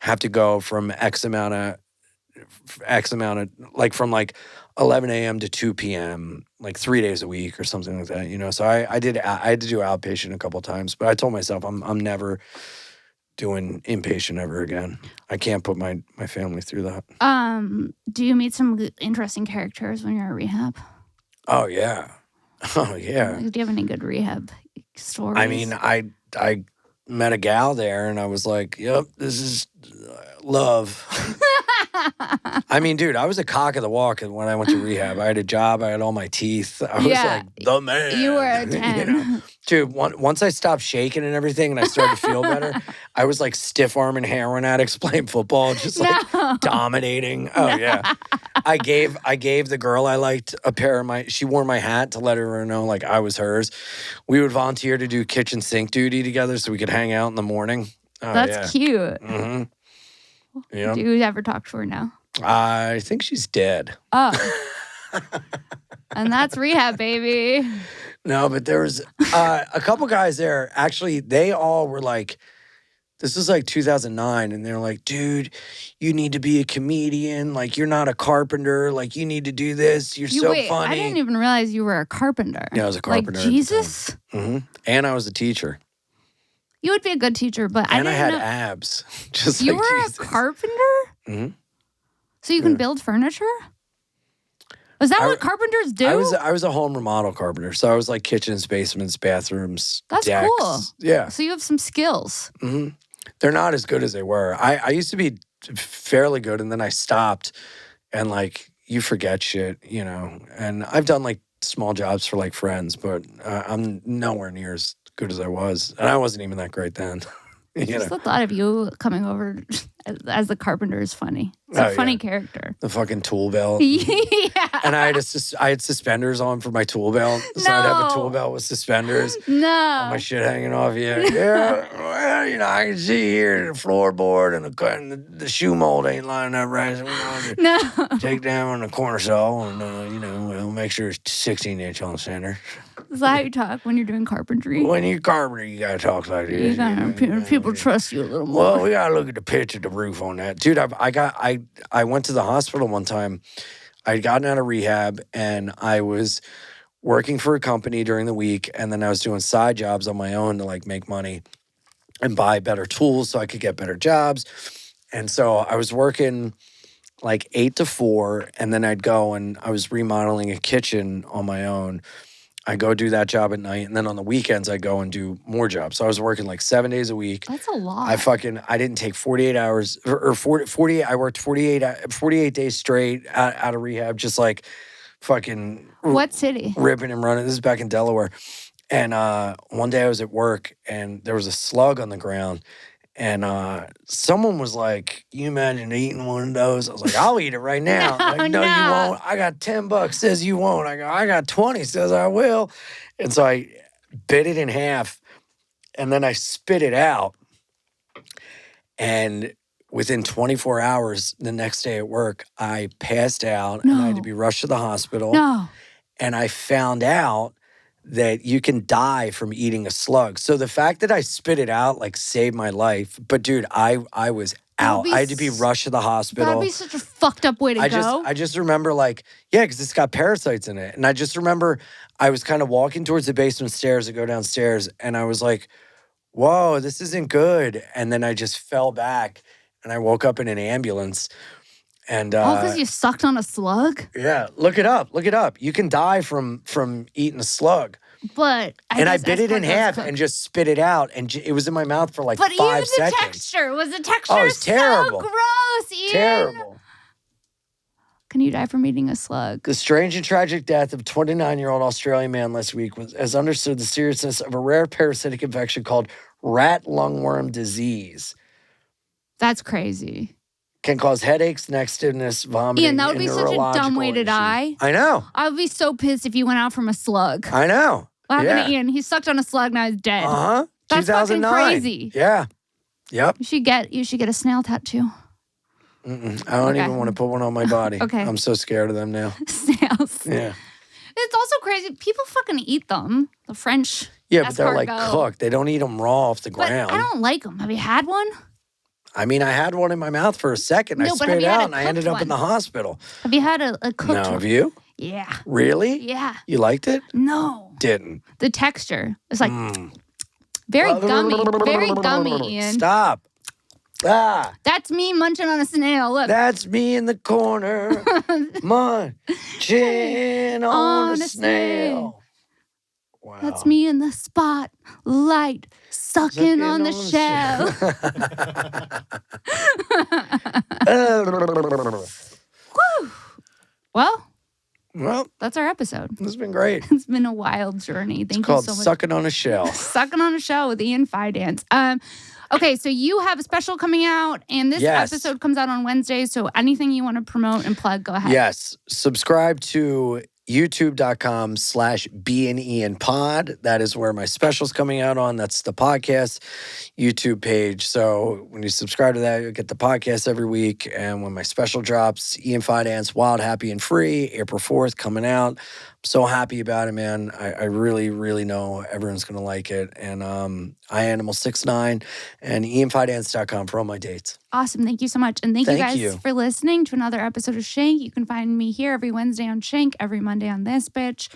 have to go from X amount of like from like 11 a.m. to 2 p.m. like 3 days a week or something like that, you know. So I had to do outpatient a couple times, but I told myself I'm never doing inpatient ever again. I can't put my family through that. Do you meet some interesting characters when you're at rehab? Oh yeah. Oh yeah. Do you have any good rehab stories? I mean, I met a gal there, and I was like, "Yep, this is love." I mean, dude, I was a cock of the walk when I went to rehab. I had a job. I had all my teeth. I was like the man. You were a 10. You know? Dude, once I stopped shaking and everything and I started to feel better, I was like stiff-arming heroin addicts playing football, just like dominating. Oh, yeah. I gave the girl I liked a pair of she wore my hat to let her know like I was hers. We would volunteer to do kitchen sink duty together so we could hang out in the morning. Oh, That's cute. Mm-hmm. Yep. Do you ever talk to her now? I think she's dead. Oh. And that's rehab, baby. No, but there was a couple guys there. Actually, they all were like, this was like 2009. And they're like, dude, you need to be a comedian. Like, you're not a carpenter. Like, you need to do this. You're so funny. I didn't even realize you were a carpenter. Yeah, I was a carpenter. Like, Jesus? Mm-hmm. And I was a teacher. You would be a good teacher, but I had abs. Just you like were Jesus. A carpenter? Mm-hmm. So you can build furniture? Is that what carpenters do? I was a home remodel carpenter. So I was like kitchens, basements, bathrooms, That's decks. cool. Yeah. So you have some skills. Mm-hmm. They're not as good as they were. I used to be fairly good, and then I stopped, and like you forget shit, you know. And I've done like small jobs for like friends, but I'm nowhere near as good as I was, and I wasn't even that great then. Just the thought of you coming over as the carpenter is funny. It's a funny character. The fucking tool belt. Yeah. And I had suspenders on for my tool belt. So I'd have a tool belt with suspenders. No. All my shit hanging off. Yeah. Well, you know, I can see here the floorboard and the shoe mold ain't lining up right. So no. Take down on the corner saw and, you know, we'll make sure it's 16-inch on the center. Is that how you talk when you're doing carpentry? When you're a carpenter, you got to talk like this. People trust you a little more. Well, we got to look at the pitch of the roof on that. Dude, I went to the hospital one time. I'd gotten out of rehab, and I was working for a company during the week, and then I was doing side jobs on my own to, like, make money and buy better tools so I could get better jobs. And so I was working like 8 to 4, and then I'd go and I was remodeling a kitchen on my own. I go do that job at night, and then on the weekends I go and do more jobs. So I was working like 7 days a week. That's a lot. I didn't take 48 hours or 48. I worked 48 days straight out of rehab, just like fucking What city? ripping and running. This is back in Delaware. And one day I was at work and there was a slug on the ground. And someone was like, "You imagine eating one of those?" I was like, "I'll eat it right now." Like, no, you won't. I got $10 says you won't. I go, I got 20 says I will. And so I bit it in half and then I spit it out. And within 24 hours, the next day at work, I passed out and I had to be rushed to the hospital. No. And I found out that you can die from eating a slug. So the fact that I spit it out like saved my life. But dude, I was out. I had to be rushed to the hospital. That'd be such a fucked up way to go. I just remember like, yeah, because it's got parasites in it. And I just remember I was kind of walking towards the basement stairs to go downstairs. And I was like, whoa, this isn't good. And then I just fell back and I woke up in an ambulance. And all because you sucked on a slug? Yeah, look it up. Look it up. You can die from eating a slug. But I bit it in half and just spit it out, and it was in my mouth for like 5 seconds. But even the texture was Oh, it was terrible. So gross, Ian. Terrible. Can you die from eating a slug? The strange and tragic death of a 29-year-old Australian man last week has understood the seriousness of a rare parasitic infection called rat lungworm disease. That's crazy. Can cause headaches, neck stiffness, vomiting, Ian, that would be such a dumb way to die. I know. I would be so pissed if you went out from a slug. I know. What happened to Ian? He sucked on a slug, now he's dead. Uh-huh. That's 2009. fucking crazy. Yeah. Yep. You should get a snail tattoo. I don't even want to put one on my body. Okay. I'm so scared of them now. Snails. Yeah. It's also crazy. People fucking eat them. The French. Yeah, but they're like escargot. cooked. They don't eat them raw off the But ground. I don't like them. Have you had one? I mean, I had one in my mouth for a second. I No, but spit have it you had out a and I ended cooked up in the one? hospital. Have you had a cooked No, one? have you? Yeah. Really? Yeah. You liked it? No. Didn't. The texture. It's like very gummy. Very gummy, Ian. Stop. Ah, That's me munching on a snail. Look. that's me in the corner munching on a snail. Wow. That's me in the spotlight, sucking on the shell. Whew. Well, that's our episode. It's been great. It's been a wild journey. Thank you Called so much. Sucking on a Shell. Sucking on a Shell with Ian Fidance. Okay, so you have a special coming out, and this episode comes out on Wednesday. So anything you want to promote and plug, go ahead. Yes. Subscribe to youtube.com/Bein Ian pod. That is where my special's coming out on. That's the podcast YouTube page. So when you subscribe to that, you'll get the podcast every week. And when my special drops, Ian Fidance, Wild, Happy, and Free, April 4th, coming out. I'm so happy about it, man. I really, really know everyone's going to like it. And iAnimal69 and IanFidance.com for all my dates. Awesome. Thank you so much. And thank you guys for listening to another episode of Shank. You can find me here every Wednesday on Shank, every Monday on This Bitch.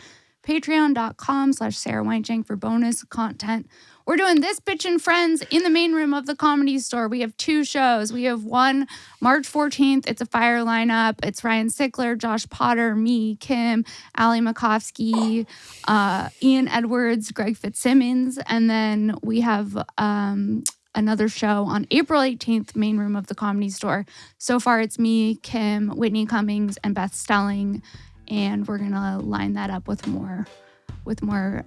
Patreon.com/Sara Weinshenk for bonus content. We're doing This Bitch and Friends in the main room of the Comedy Store. We have 2 shows. We have one March 14th. It's a fire lineup. It's Ryan Sickler, Josh Potter, me, Kim, Ali Makovsky, Ian Edwards, Greg Fitzsimmons. And then we have another show on April 18th, main room of the Comedy Store. So far, it's me, Kim, Whitney Cummings, and Beth Stelling. And we're going to line that up with more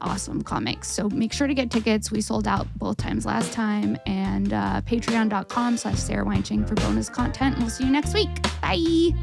awesome comics. So make sure to get tickets. We sold out both times last time. And patreon.com/Sara Weinshenk for bonus content. And we'll see you next week. Bye.